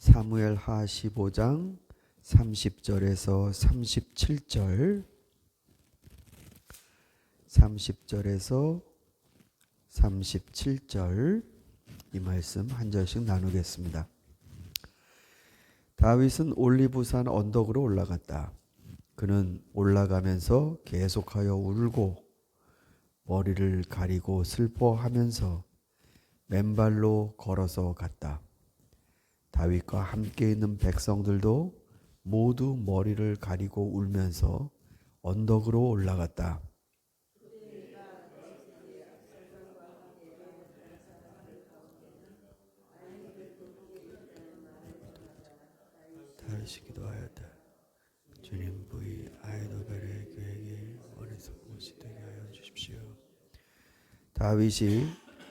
사무엘 하 15장 30절에서 37절 30절에서 37절 이 말씀 한 절씩 나누겠습니다. 다윗은 올리브산 언덕으로 올라갔다. 그는 올라가면서 계속하여 울고 머리를 가리고 슬퍼하면서 맨발로 걸어서 갔다. 다윗과 함께 있는 백성들도 모두 머리를 가리고 울면서 언덕으로 올라갔다. 다윗이 기도하였다. 주님 부이 아히도벨의 계획이 어리석은 것이 되게 하여 주십시오. 다윗이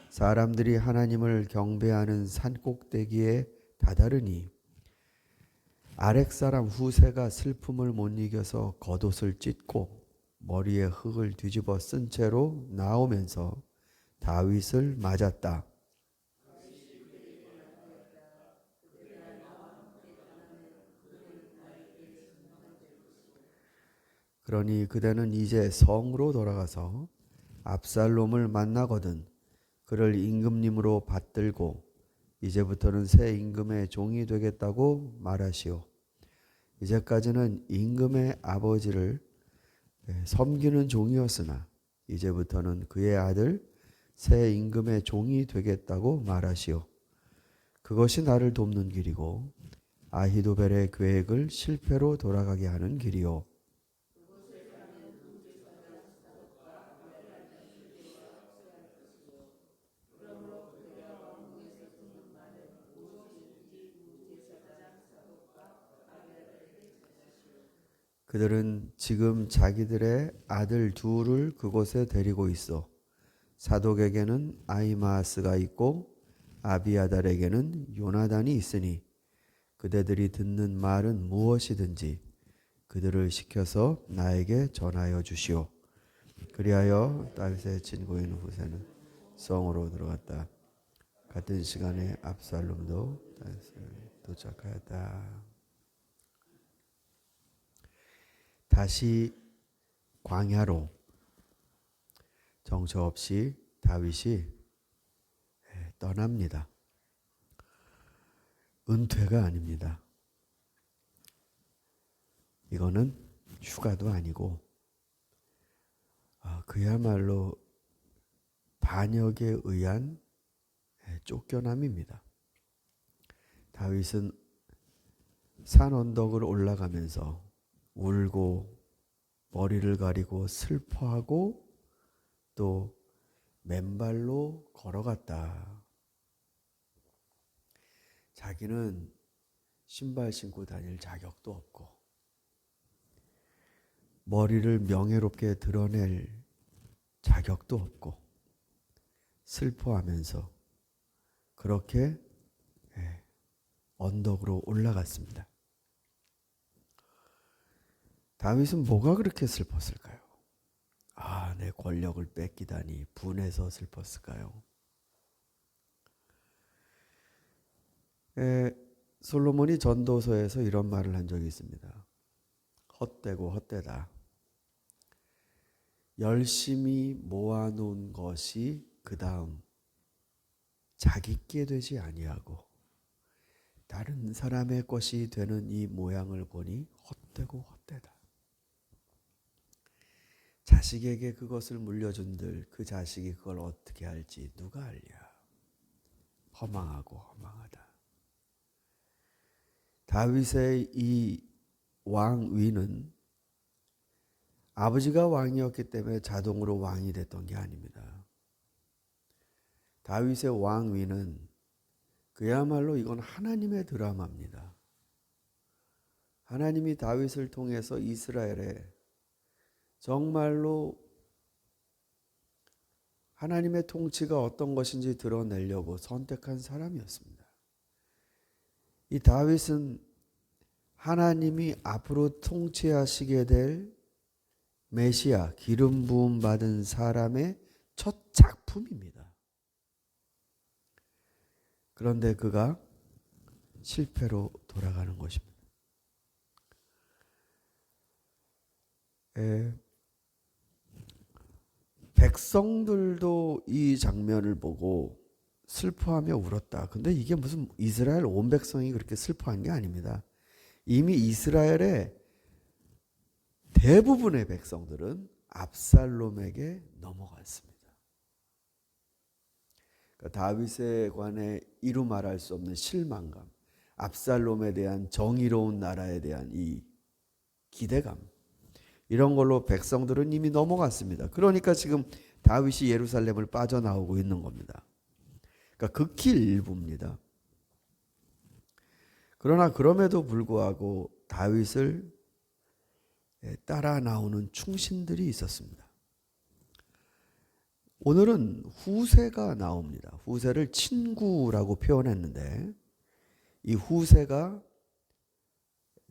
사람들이 하나님을 경배하는 산꼭대기에 다다르니 아렉사람 후세가 슬픔을 못 이겨서 겉옷을 찢고 머리에 흙을 뒤집어 쓴 채로 나오면서 다윗을 맞았다. 그러니 그대는 이제 성으로 돌아가서 압살롬을 만나거든 그를 임금님으로 받들고 이제부터는 새 임금의 종이 되겠다고 말하시오. 이제까지는 임금의 아버지를 섬기는 종이었으나 이제부터는 그의 아들 새 임금의 종이 되겠다고 말하시오. 그것이 나를 돕는 길이고 아히도벨의 계획을 실패로 돌아가게 하는 길이오. 그들은 지금 자기들의 아들 둘을 그곳에 데리고 있어. 사독에게는 아히마아스가 있고 아비아달에게는 요나단이 있으니 그대들이 듣는 말은 무엇이든지 그들을 시켜서 나에게 전하여 주시오. 그리하여 다윗의 친구인 후세는 성으로 들어갔다. 같은 시간에 압살롬도 다윗을 도착하였다. 다시 광야로 정처 없이 다윗이 떠납니다. 은퇴가 아닙니다. 이거는 휴가도 아니고 그야말로 반역에 의한 쫓겨남입니다. 다윗은 산 언덕을 올라가면서 울고 머리를 가리고 슬퍼하고 또 맨발로 걸어갔다. 자기는 신발 신고 다닐 자격도 없고 머리를 명예롭게 드러낼 자격도 없고 슬퍼하면서 그렇게 언덕으로 올라갔습니다. 다윗은 뭐가 그렇게 슬펐을까요? 내 권력을 뺏기다니 분해서 슬펐을까요? 솔로몬이 전도서에서 이런 말을 한 적이 있습니다. 헛되고 헛되다. 열심히 모아놓은 것이 그 다음 자기께 되지 아니하고 다른 사람의 것이 되는 이 모양을 보니 헛되고 헛되다. 자식에게 그것을 물려준들 그 자식이 그걸 어떻게 할지 누가 알랴. 허망하고 허망하다. 다윗의 이 왕위는 아버지가 왕이었기 때문에 자동으로 왕이 됐던 게 아닙니다. 다윗의 왕위는 그야말로 이건 하나님의 드라마입니다. 하나님이 다윗을 통해서 이스라엘에 정말로 하나님의 통치가 어떤 것인지 드러내려고 선택한 사람이었습니다. 이 다윗은 하나님이 앞으로 통치하시게 될 메시아, 기름 부음 받은 사람의 첫 작품입니다. 그런데 그가 실패로 돌아가는 것입니다. 백성들도 이 장면을 보고 슬퍼하며 울었다. 근데 이게 무슨 이스라엘 온 백성이 그렇게 슬퍼한 게 아닙니다. 이미 이스라엘의 대부분의 백성들은 압살롬에게 넘어갔습니다. 그러니까 다윗에 관해 이루 말할 수 없는 실망감, 압살롬에 대한 정의로운 나라에 대한 이 기대감, 이런 걸로 백성들은 이미 넘어갔습니다. 그러니까 지금 다윗이 예루살렘을 빠져나오고 있는 겁니다. 그러니까 극히 일부입니다. 그러나 그럼에도 불구하고 다윗을 따라 나오는 충신들이 있었습니다. 오늘은 후세가 나옵니다. 후세를 친구라고 표현했는데 이 후세가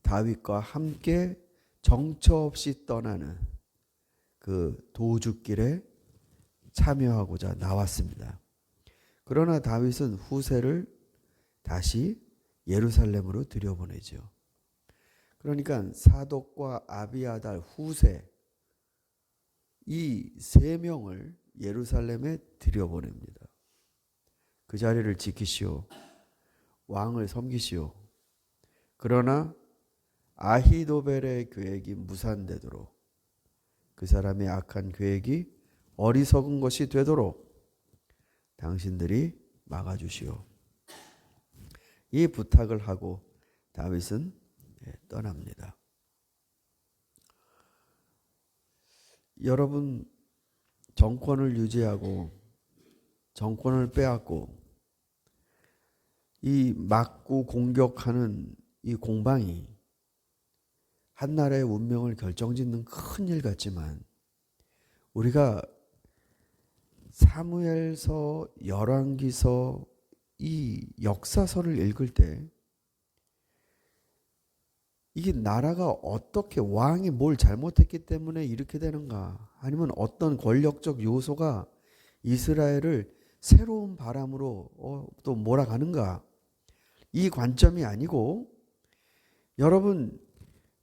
다윗과 함께 정처 없이 떠나는 그 도주길에 참여하고자 나왔습니다. 그러나 다윗은 후세를 다시 예루살렘으로 들여보내죠. 그러니까 사독과 아비아달, 후세 이 세 명을 예루살렘에 들여보냅니다. 그 자리를 지키시오. 왕을 섬기시오. 그러나 아히도벨의 계획이 무산되도록, 그 사람의 악한 계획이 어리석은 것이 되도록 당신들이 막아주시오. 이 부탁을 하고 다윗은 떠납니다. 여러분, 정권을 유지하고 정권을 빼앗고 이 막고 공격하는 이 공방이 한 나라의 운명을 결정짓는 큰일 같지만 우리가 사무엘서, 열왕기서 이 역사서를 읽을 때 이게 나라가 어떻게 왕이 뭘 잘못했기 때문에 이렇게 되는가, 아니면 어떤 권력적 요소가 이스라엘을 새로운 바람으로 또 몰아가는가, 이 관점이 아니고 여러분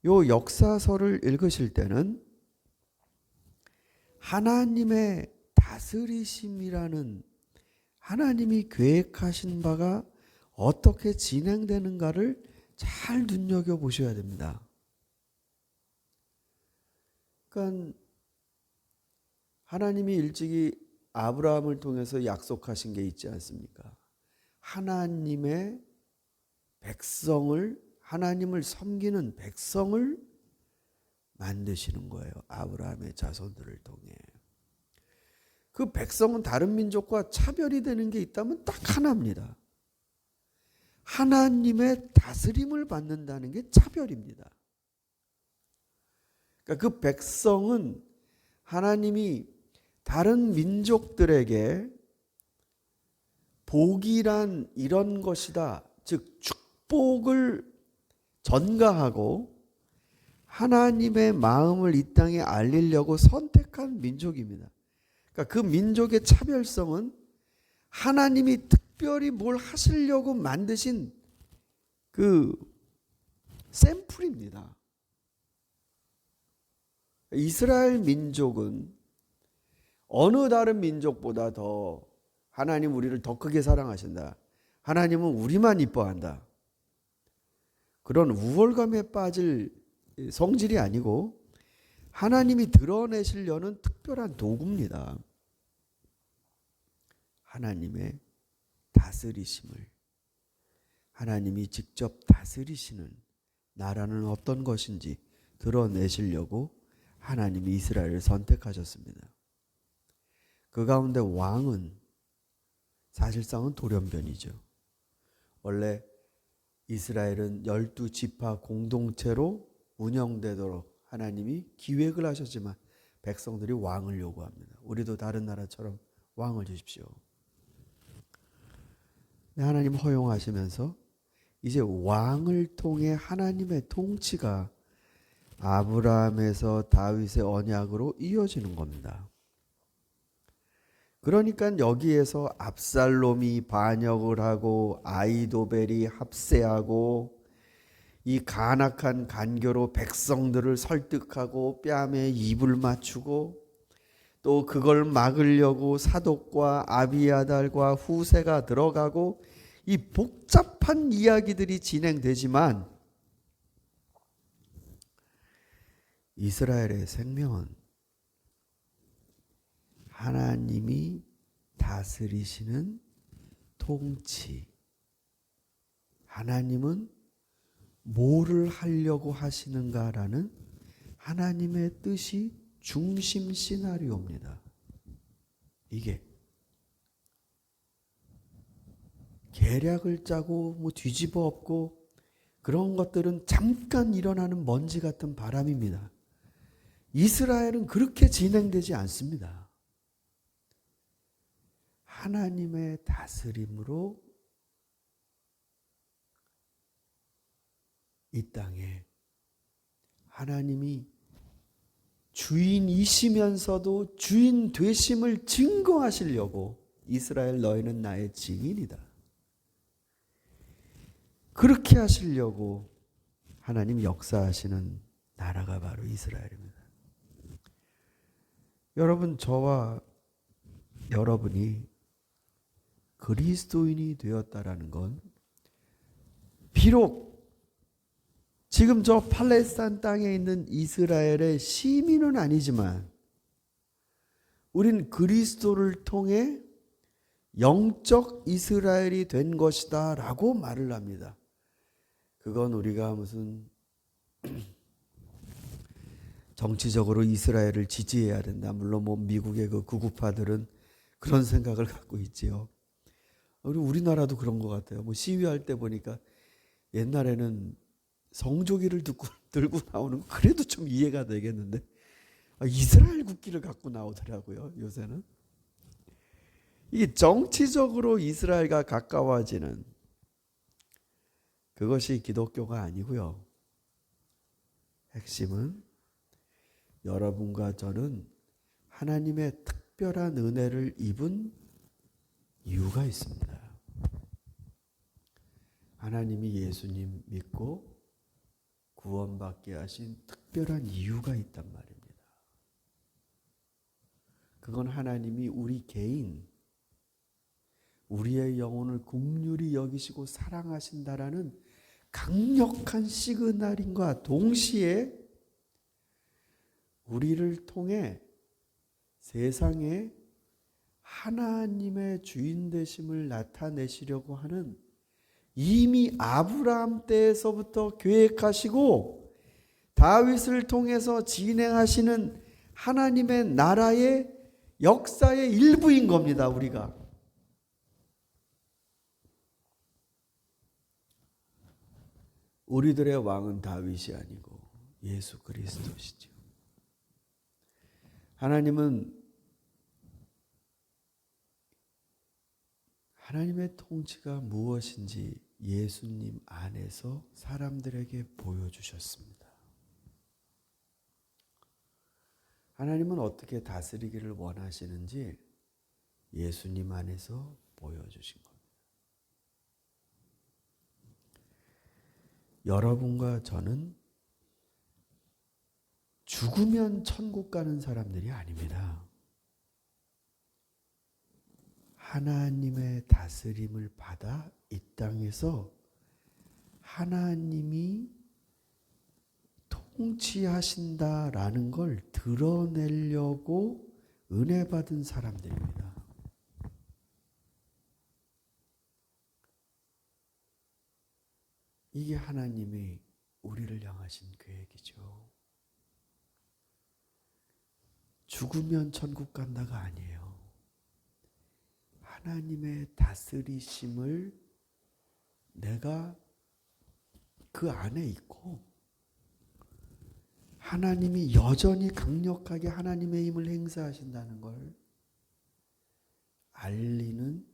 요 역사서를 읽으실 때는 하나님의 다스리심이라는, 하나님이 계획하신 바가 어떻게 진행되는가를 잘 눈여겨보셔야 됩니다. 그러니까 하나님이 일찍이 아브라함을 통해서 약속하신 게 있지 않습니까? 하나님의 백성을, 하나님을 섬기는 백성을 만드시는 거예요. 아브라함의 자손들을 통해. 그 백성은 다른 민족과 차별이 되는 게 있다면 딱 하나입니다. 하나님의 다스림을 받는다는 게 차별입니다. 그러니까 그 백성은 하나님이 다른 민족들에게 복이란 이런 것이다, 즉 축복을 전가하고 하나님의 마음을 이 땅에 알리려고 선택한 민족입니다. 그러니까 그 민족의 차별성은 하나님이 특별히 뭘 하시려고 만드신 그 샘플입니다. 이스라엘 민족은 어느 다른 민족보다 더 하나님 우리를 더 크게 사랑하신다, 하나님은 우리만 이뻐한다, 그런 우월감에 빠질 성질이 아니고 하나님이 드러내시려는 특별한 도구입니다. 하나님의 다스리심을, 하나님이 직접 다스리시는 나라는 어떤 것인지 드러내시려고 하나님이 이스라엘을 선택하셨습니다. 그 가운데 왕은 사실상은 돌연변이죠. 원래 이스라엘은 12지파 공동체로 운영되도록 하나님이 기획을 하셨지만 백성들이 왕을 요구합니다. 우리도 다른 나라처럼 왕을 주십시오. 하나님 허용하시면서 이제 왕을 통해 하나님의 통치가 아브라함에서 다윗의 언약으로 이어지는 겁니다. 그러니까 여기에서 압살롬이 반역을 하고 아이도벨이 합세하고 이 간악한 간교로 백성들을 설득하고 뺨에 입을 맞추고 또 그걸 막으려고 사독과 아비아달과 후세가 들어가고 이 복잡한 이야기들이 진행되지만 이스라엘의 생명은 하나님이 다스리시는 통치, 하나님은 뭐를 하려고 하시는가라는 하나님의 뜻이 중심 시나리오입니다. 이게 계략을 짜고 뭐 뒤집어 엎고 그런 것들은 잠깐 일어나는 먼지 같은 바람입니다. 이스라엘은 그렇게 진행되지 않습니다. 하나님의 다스림으로 이 땅에 하나님이 주인이시면서도 주인 되심을 증거하시려고 이스라엘 너희는 나의 증인이다. 그렇게 하시려고 하나님 역사하시는 나라가 바로 이스라엘입니다. 여러분, 저와 여러분이 그리스도인이 되었다라는 건 비록 지금 저 팔레스타인 땅에 있는 이스라엘의 시민은 아니지만 우린 그리스도를 통해 영적 이스라엘이 된 것이다 라고 말을 합니다. 그건 우리가 무슨 정치적으로 이스라엘을 지지해야 된다. 물론 뭐 미국의 그 극우파들은 그런 생각을 갖고 있지요. 우리나라도 그런 것 같아요. 뭐 시위할 때 보니까 옛날에는 성조기를 들고 나오는 거 그래도 좀 이해가 되겠는데 이스라엘 국기를 갖고 나오더라고요. 요새는. 이게 정치적으로 이스라엘과 가까워지는 그것이 기독교가 아니고요. 핵심은 여러분과 저는 하나님의 특별한 은혜를 입은 이유가 있습니다. 하나님이 예수님 믿고 구원받게 하신 특별한 이유가 있단 말입니다. 그건 하나님이 우리 개인, 우리의 영혼을 긍휼히 여기시고 사랑하신다라는 강력한 시그널인과 동시에 우리를 통해 세상에 하나님의 주인 되심을 나타내시려고 하는 이미 아브라함 때에서부터 계획하시고 다윗을 통해서 진행하시는 하나님의 나라의 역사의 일부인 겁니다. 우리가. 우리들의 왕은 다윗이 아니고 예수 그리스도시죠. 하나님은 하나님의 통치가 무엇인지 예수님 안에서 사람들에게 보여주셨습니다. 하나님은 어떻게 다스리기를 원하시는지 예수님 안에서 보여주신 겁니다. 여러분과 저는 죽으면 천국 가는 사람들이 아닙니다. 하나님의 다스림을 받아 이 땅에서 하나님이 통치하신다라는 걸 드러내려고 은혜 받은 사람들입니다. 이게 하나님이 우리를 향하신 계획이죠. 죽으면 천국 간다가 아니에요. 하나님의 다스리심을 내가 그 안에 있고 하나님이 여전히 강력하게 하나님의 힘을 행사하신다는 걸 알리는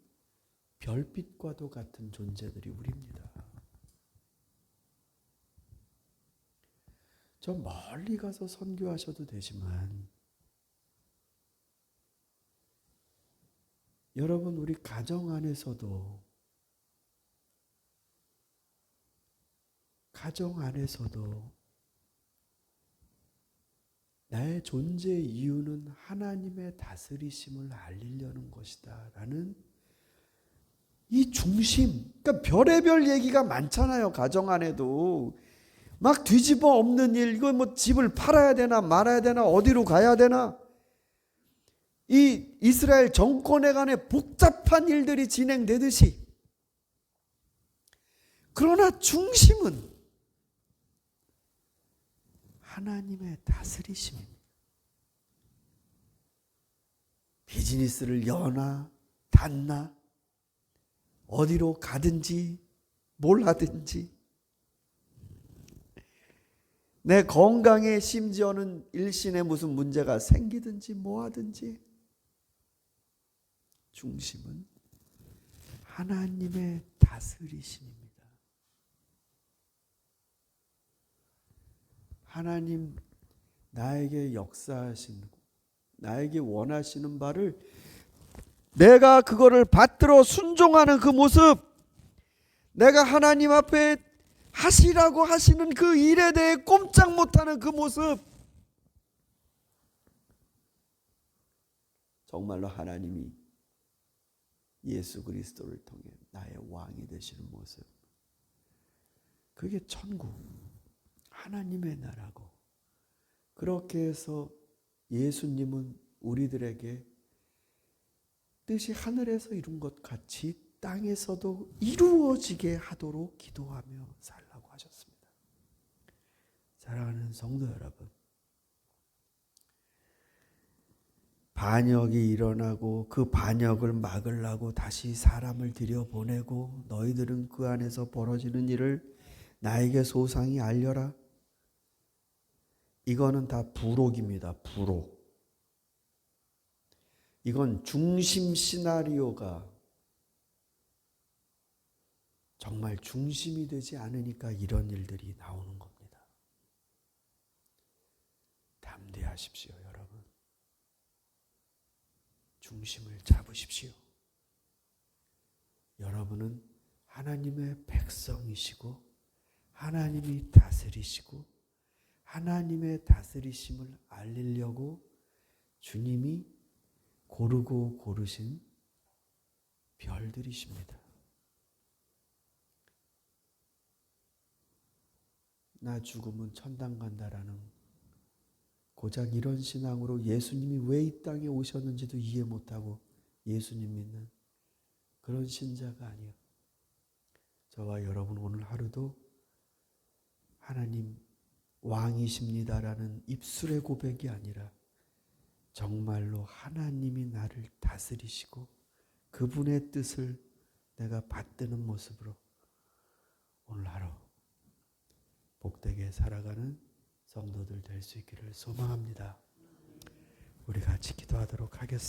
별빛과도 같은 존재들이 우리입니다. 저 멀리 가서 선교하셔도 되지만 여러분, 우리 가정 안에서도 나의 존재 이유는 하나님의 다스리심을 알리려는 것이다 라는 이 중심, 그러니까 별의별 얘기가 많잖아요. 가정 안에도 막 뒤집어 엎는 일, 이거 뭐 집을 팔아야 되나 말아야 되나 어디로 가야 되나, 이 이스라엘 정권에 관해 복잡한 일들이 진행되듯이, 그러나 중심은 하나님의 다스리심입니다. 비즈니스를 여나 닫나, 어디로 가든지 뭘 하든지, 내 건강에 심지어는 일신에 무슨 문제가 생기든지 뭐 하든지, 중심은 하나님의 다스리심입니다. 하나님 나에게 역사하시는, 나에게 원하시는 바를 내가 그거를 받들어 순종하는 그 모습, 내가 하나님 앞에 하시라고 하시는 그 일에 대해 꼼짝 못하는 그 모습, 정말로 하나님이 예수 그리스도를 통해 나의 왕이 되시는 모습, 그게 천국, 하나님의 나라고, 그렇게 해서 예수님은 우리들에게 뜻이 하늘에서 이룬 것 같이 땅에서도 이루어지게 하도록 기도하며 살라고 하셨습니다. 사랑하는 성도 여러분, 반역이 일어나고 그 반역을 막으려고 다시 사람을 들여보내고 너희들은 그 안에서 벌어지는 일을 나에게 소상히 알려라. 이거는 다 부록입니다. 부록. 이건 중심 시나리오가 정말 중심이 되지 않으니까 이런 일들이 나오는 겁니다. 담대하십시오, 여러분. 중심을 잡으십시오. 여러분은 하나님의 백성이시고 하나님이 다스리시고 하나님의 다스리심을 알리려고 주님이 고르고 고르신 별들이십니다. 나 죽으면 천당 간다라는 고작 이런 신앙으로 예수님이 왜 이 땅에 오셨는지도 이해 못하고 예수님 믿는 그런 신자가 아니요, 저와 여러분 오늘 하루도 하나님 왕이십니다라는 입술의 고백이 아니라 정말로 하나님이 나를 다스리시고 그분의 뜻을 내가 받드는 모습으로 오늘 하루 복되게 살아가는 성도들 될 수 있기를 소망합니다. 우리 같이 기도하도록 하겠습니다.